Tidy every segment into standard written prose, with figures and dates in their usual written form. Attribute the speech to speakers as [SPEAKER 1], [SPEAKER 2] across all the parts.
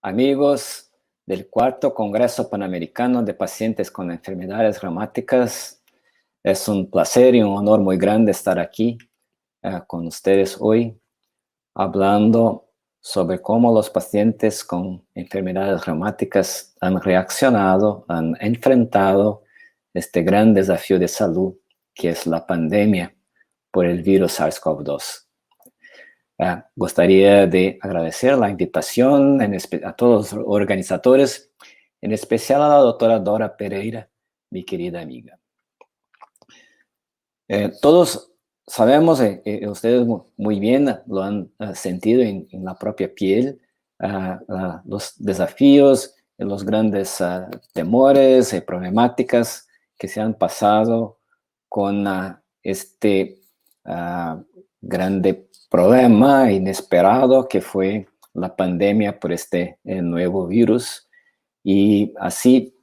[SPEAKER 1] amigos del cuarto Congreso Panamericano de Pacientes con Enfermedades Reumáticas. Es un placer y un honor muy grande estar aquí con ustedes hoy, hablando sobre cómo los pacientes con enfermedades reumáticas han reaccionado, han enfrentado este gran desafío de salud que es la pandemia por el virus SARS-CoV-2. Gustaría de agradecer la invitación a todos los organizadores, en especial a la doctora Dora Pereira, mi querida amiga. Todos sabemos, ustedes muy bien lo han sentido en la propia piel, los desafíos, los grandes temores y problemáticas que se han pasado con este grande problema inesperado que fue la pandemia por este nuevo virus. Y así,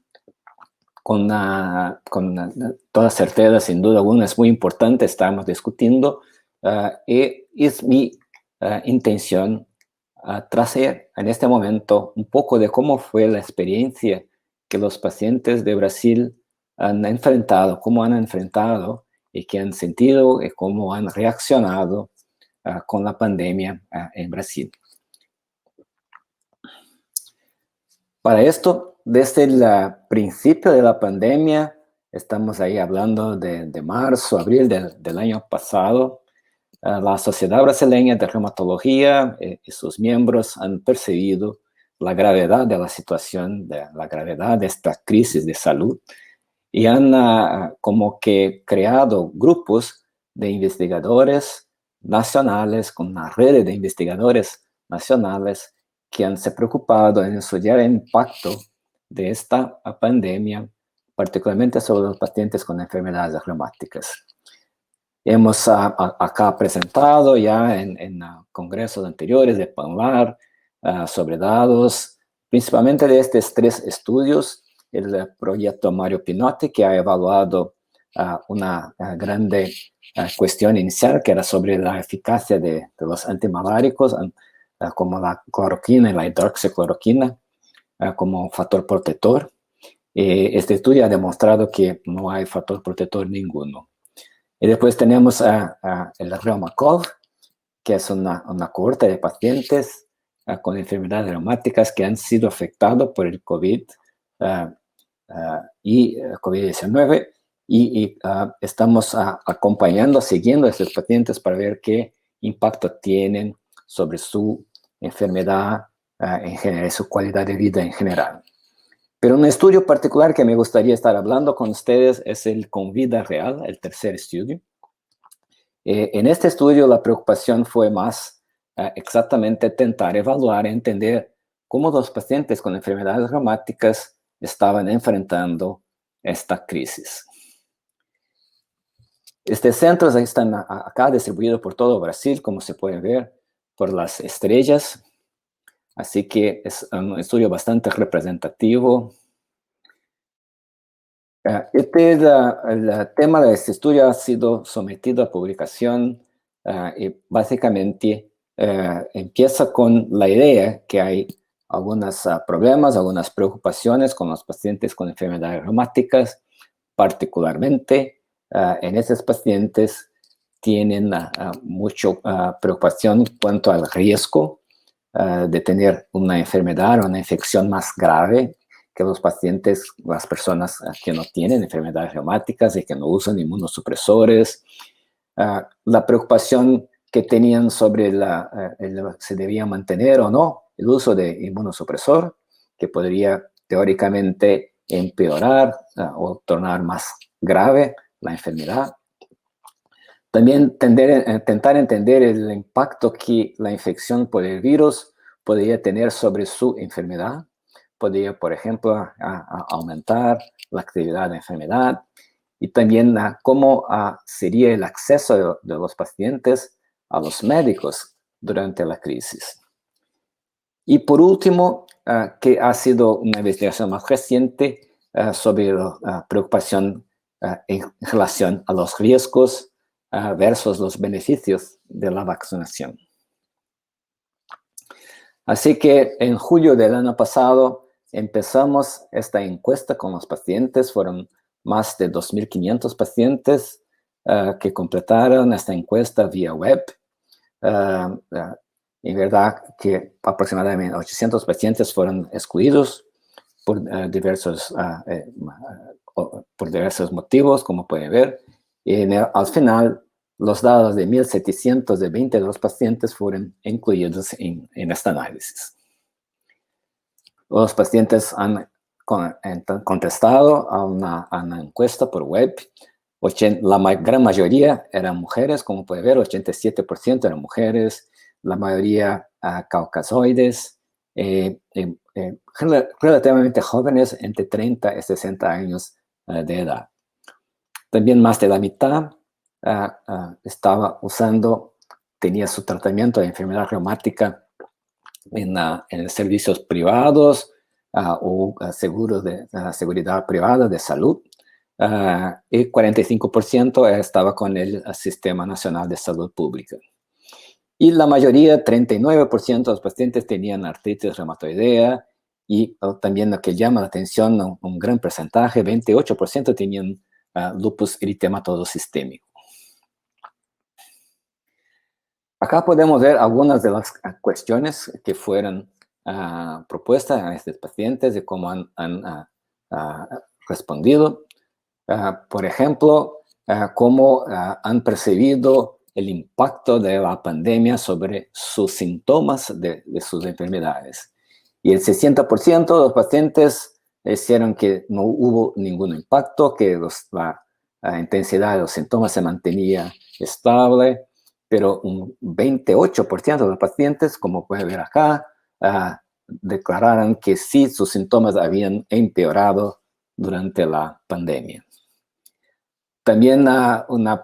[SPEAKER 1] con toda certeza, sin duda alguna, es muy importante, estamos discutiendo, y es mi intención traer en este momento un poco de cómo fue la experiencia que los pacientes de Brasil han enfrentado, cómo han enfrentado y qué han sentido y cómo han reaccionado con la pandemia en Brasil. Para esto, desde el principio de la pandemia, estamos ahí hablando de marzo, abril del año pasado, la Sociedad Brasileña de Reumatología y sus miembros han percibido la gravedad de la situación, la gravedad de esta crisis de salud, y han como que creado grupos de investigadores nacionales, con una red de investigadores nacionales que han se preocupado en estudiar el impacto de esta pandemia, particularmente sobre los pacientes con enfermedades reumáticas. Hemos acá presentado ya en congresos anteriores de PANLAR sobre datos, principalmente de estos 3 estudios, el proyecto Mario Pinotti, que ha evaluado una grande cuestión inicial, que era sobre la eficacia de los antimaláricos, como la cloroquina y la hidroxicloroquina, como factor protector. Este estudio ha demostrado que no hay factor protector ninguno. Y después tenemos el ReumaCov, que es una cohorte de pacientes con enfermedades reumáticas que han sido afectados por el COVID y COVID-19, y estamos acompañando, siguiendo a estos pacientes para ver qué impacto tienen sobre su enfermedad en general, su calidad de vida en general. Pero un estudio particular que me gustaría estar hablando con ustedes es el Convida Real, el tercer estudio. En este estudio la preocupación fue más exactamente intentar evaluar, entender cómo los pacientes con enfermedades reumáticas estaban enfrentando esta crisis. Estos centros están acá distribuidos por todo Brasil, como se puede ver por las estrellas. Así que es un estudio bastante representativo. El tema de este estudio ha sido sometido a publicación y básicamente empieza con la idea que hay algunos problemas, algunas preocupaciones con los pacientes con enfermedades reumáticas, particularmente en esos pacientes tienen mucha preocupación cuanto al riesgo de tener una enfermedad o una infección más grave que los pacientes, las personas que no tienen enfermedades reumáticas y que no usan inmunosupresores. La preocupación que tenían sobre si debía mantener o no el uso de inmunosupresor, que podría teóricamente empeorar o tornar más grave la enfermedad. También intentar entender el impacto que la infección por el virus podría tener sobre su enfermedad. Podría, por ejemplo, aumentar la actividad de la enfermedad, y también cómo sería el acceso de los pacientes a los médicos durante la crisis. Y por último, que ha sido una investigación más reciente sobre la preocupación en relación a los riesgos versus los beneficios de la vacunación. Así que en julio del año pasado empezamos esta encuesta con los pacientes. Fueron más de 2.500 pacientes que completaron esta encuesta vía web. En verdad que aproximadamente 800 pacientes fueron excluidos por diversos motivos, como pueden ver. Y al final, los datos de 1.722 pacientes fueron incluidos en este análisis. Los pacientes han contestado a una encuesta por web. La gran mayoría eran mujeres, como puede ver, 87% eran mujeres, la mayoría caucasoides, relativamente jóvenes, entre 30 y 60 años de edad. También más de la mitad tenía su tratamiento de enfermedad reumática en servicios privados o seguros de seguridad privada de salud. Y 45% estaba con el Sistema Nacional de Salud Pública. Y la mayoría, 39% de los pacientes tenían artritis reumatoidea y también lo que llama la atención, un gran porcentaje, 28% tenían lupus eritematoso sistémico. Acá podemos ver algunas de las cuestiones que fueron propuestas a estos pacientes y cómo han respondido. Por ejemplo, cómo han percibido el impacto de la pandemia sobre sus síntomas de sus enfermedades. Y el 60% de los pacientes dijeron que no hubo ningún impacto, que la intensidad de los síntomas se mantenía estable, pero un 28% de los pacientes, como pueden ver acá, declararon que sí, sus síntomas habían empeorado durante la pandemia. También una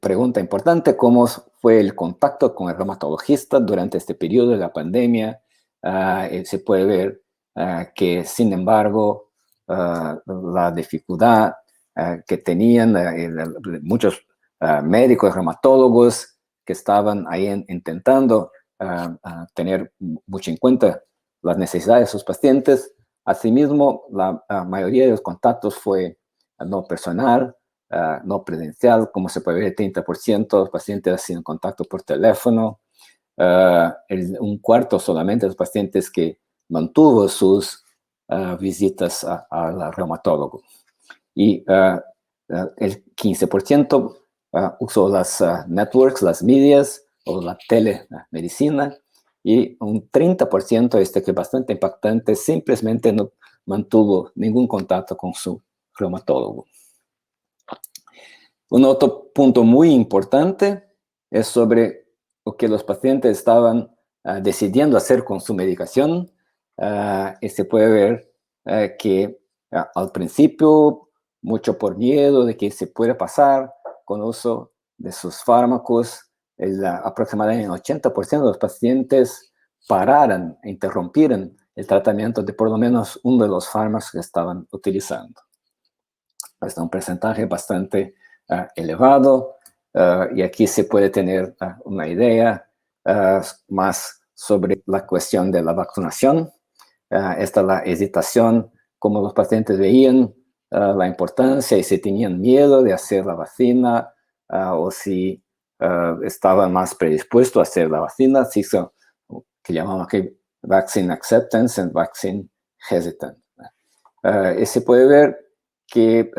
[SPEAKER 1] pregunta importante, ¿cómo fue el contacto con el reumatologista durante este periodo de la pandemia? Se puede ver que, sin embargo, la dificultad que tenían muchos médicos reumatólogos que estaban ahí intentando tener mucho en cuenta las necesidades de sus pacientes. Asimismo, la mayoría de los contactos fue no personal, no presencial, como se puede ver, 30% de los pacientes hacían contacto por teléfono, un cuarto solamente de los pacientes que mantuvo sus visitas al reumatólogo. Y el 15% usó las networks, las medias o la telemedicina, y un 30%, que es bastante impactante, simplemente no mantuvo ningún contacto con su reumatólogo. Un otro punto muy importante es sobre lo que los pacientes estaban decidiendo hacer con su medicación. Y se puede ver que al principio, mucho por miedo de que se pueda pasar con uso de sus fármacos, aproximadamente el 80% de los pacientes interrumpieron el tratamiento de por lo menos uno de los fármacos que estaban utilizando. Es un porcentaje bastante elevado, y aquí se puede tener una idea más sobre la cuestión de la vacunación. Esta es la hesitación, como los pacientes veían la importancia y si tenían miedo de hacer la vacuna o si estaban más predispuestos a hacer la vacuna, que llamamos aquí vaccine acceptance and vaccine hesitant. Y se puede ver que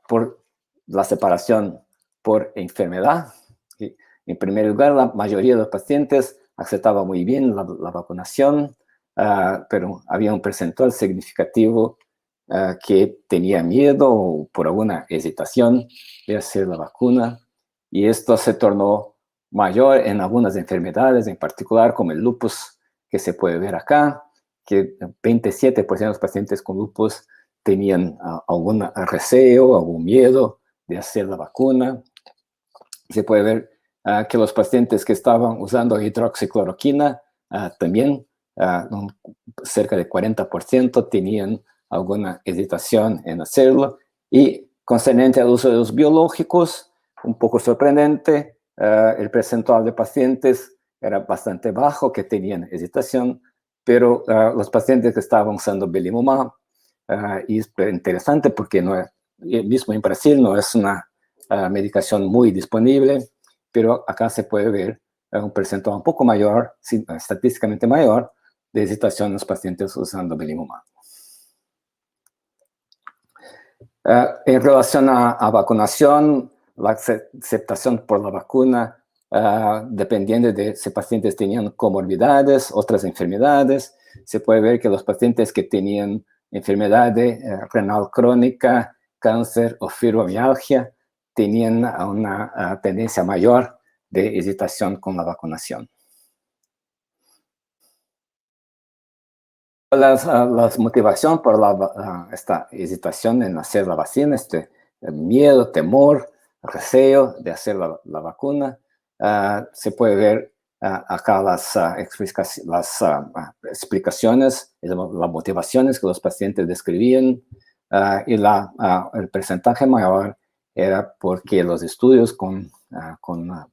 [SPEAKER 1] por la separación por enfermedad, en primer lugar, la mayoría de los pacientes aceptaba muy bien la vacunación, pero había un porcentaje significativo que tenía miedo o por alguna hesitación de hacer la vacuna, y esto se tornó mayor en algunas enfermedades, en particular como el lupus, que se puede ver acá, que 27% de los pacientes con lupus tenían algún recelo, algún miedo de hacer la vacuna. Se puede ver que los pacientes que estaban usando hidroxicloroquina también, cerca de 40% tenían alguna hesitación en hacerlo. Y concerniente al uso de los biológicos, un poco sorprendente, el porcentaje de pacientes era bastante bajo, que tenían hesitación, pero los pacientes que estaban usando belimumab, y es interesante porque no es, mismo en Brasil no es una medicación muy disponible, pero acá se puede ver un porcentaje un poco mayor, estadísticamente mayor, de hesitación en los pacientes usando belimumab. En relación a vacunación, la aceptación por la vacuna, dependiendo de si pacientes tenían comorbidades, otras enfermedades, se puede ver que los pacientes que tenían enfermedad renal crónica, cáncer o fibromialgia, tenían una tendencia mayor de hesitación con la vacunación. Las motivación por esta hesitación en hacer la vacuna, miedo, temor, recelo de hacer la vacuna, se puede ver acá las explicaciones, las motivaciones que los pacientes describían, y el porcentaje mayor era porque los estudios con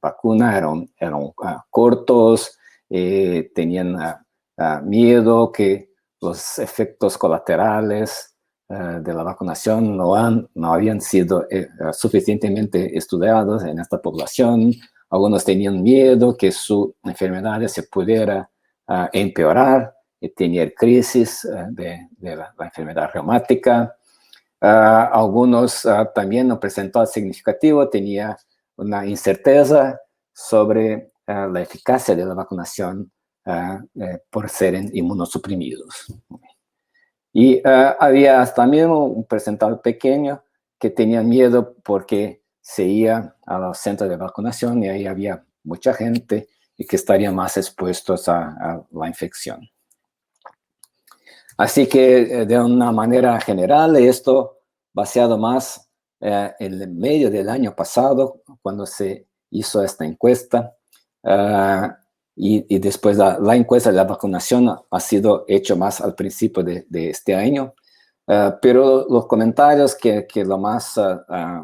[SPEAKER 1] vacuna eran cortos, tenían miedo que los efectos colaterales de la vacunación no habían sido suficientemente estudiados en esta población. Algunos tenían miedo que su enfermedad se pudiera empeorar y tener crisis de la enfermedad reumática. Algunos también no presentó significativo, tenía una incerteza sobre la eficacia de la vacunación por ser inmunosuprimidos. Y había también un porcentaje pequeño que tenía miedo porque se iba a los centros de vacunación y ahí había mucha gente y que estarían más expuestos a la infección. Así que de una manera general, esto basado más en el medio del año pasado, cuando se hizo esta encuesta, y después la encuesta de la vacunación ha sido hecho más al principio de este año, pero los comentarios que lo más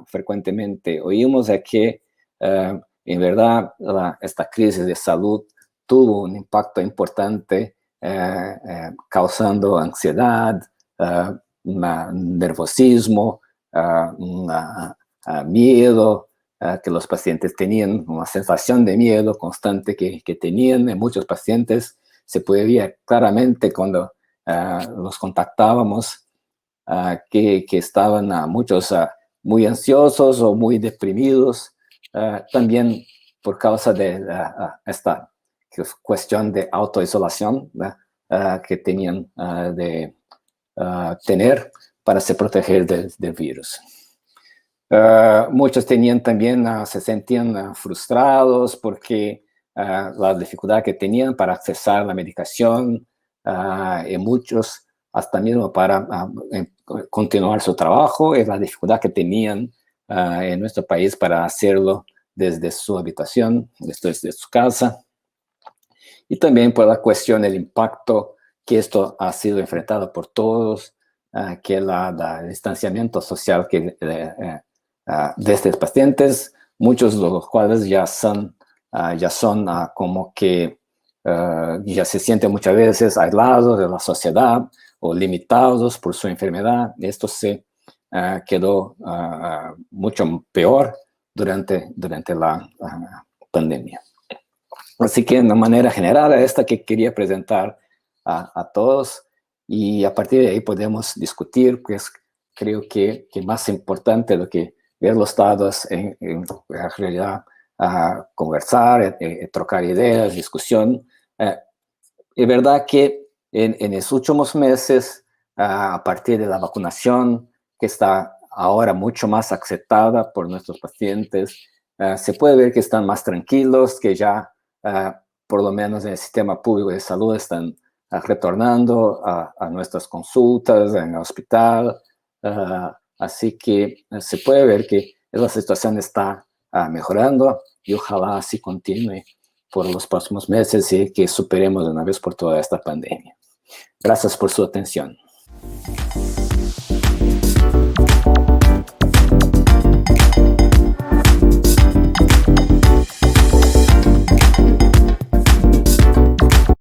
[SPEAKER 1] frecuentemente oímos es que en verdad esta crisis de salud tuvo un impacto importante, causando ansiedad, nervosismo, miedo, que los pacientes tenían, una sensación de miedo constante que tenían. En muchos pacientes se puede ver claramente cuando los contactábamos, que estaban muchos muy ansiosos o muy deprimidos, también por causa de esta cuestión de autoisolación que tenían de tener para se proteger del virus. Muchos tenían también, se sentían frustrados porque la dificultad que tenían para accesar la medicación, y muchos hasta mismo para continuar su trabajo, y la dificultad que tenían en nuestro país para hacerlo desde su habitación, desde su casa. Y también por la cuestión del impacto que esto ha sido enfrentado por todos, que el distanciamiento social que de estos pacientes, muchos de los cuales ya son como que ya se sienten muchas veces aislados de la sociedad o limitados por su enfermedad. Esto se quedó mucho peor durante la pandemia. Así que de manera general, esta que quería presentar a todos, y a partir de ahí podemos discutir, pues creo que más importante lo que ver los datos en realidad, conversar, trocar ideas, discusión. Es verdad que en los últimos meses, a partir de la vacunación, que está ahora mucho más aceptada por nuestros pacientes, se puede ver que están más tranquilos, que ya por lo menos en el sistema público de salud están retornando a nuestras consultas en el hospital. Así que se puede ver que la situación está mejorando y ojalá así continúe por los próximos meses y que superemos de una vez por toda esta pandemia. Gracias por su atención.